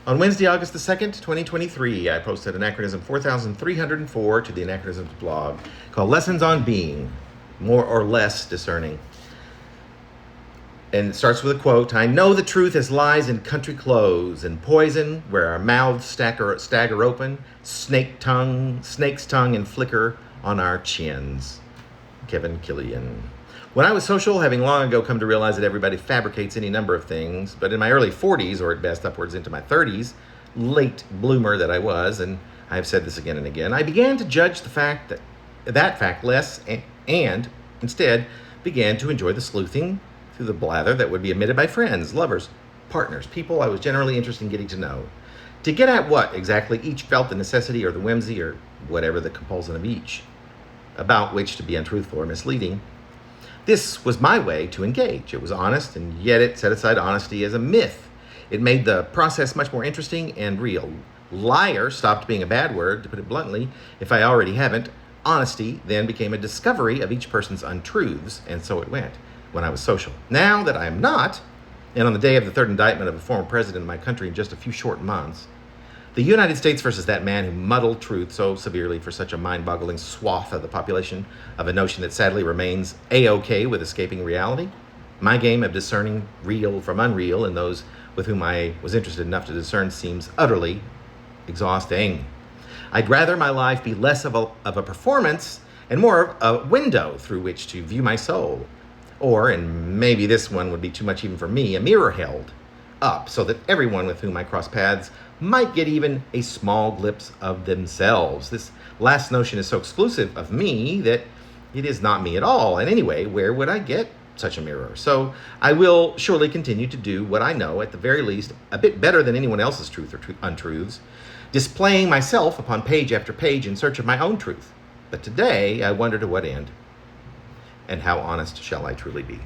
On Wednesday, August the 2nd, 2023, I posted Anachronism 4304 to the Anachronisms blog called Lessons on Being, More or Less Discerning. And it starts with a quote, "I know the truth as lies in country clothes and poison where our mouths stagger open, snake's tongue and flicker on our chins." Kevin Killian. When I was social, having long ago come to realize that everybody fabricates any number of things, but in my early 40s, or at best upwards into my 30s, late bloomer that I was, and I've said this again and again, I began to judge that fact less and instead began to enjoy the sleuthing through the blather that would be emitted by friends, lovers, partners, people I was generally interested in getting to know, to get at what exactly each felt the necessity or the whimsy or whatever the compulsion of each, about which to be untruthful or misleading. This was my way to engage. It was honest, and yet it set aside honesty as a myth. It made the process much more interesting and real. Liar stopped being a bad word, to put it bluntly, if I already haven't. Honesty then became a discovery of each person's untruths, and so it went when I was social. Now that I am not, and on the day of the third indictment of a former president of my country in just a few short months, the United States versus that man who muddled truth so severely for such a mind-boggling swath of the population of a notion that sadly remains A-OK with escaping reality. My game of discerning real from unreal in those with whom I was interested enough to discern seems utterly exhausting. I'd rather my life be less of a performance and more of a window through which to view my soul. Or, and maybe this one would be too much even for me, a mirror held up so that everyone with whom I cross paths might get even a small glimpse of themselves. This last notion is so exclusive of me that it is not me at all. And anyway, where would I get such a mirror? So I will surely continue to do what I know, at the very least, a bit better than anyone else's truth or untruths, displaying myself upon page after page in search of my own truth. But today, I wonder to what end, and how honest shall I truly be?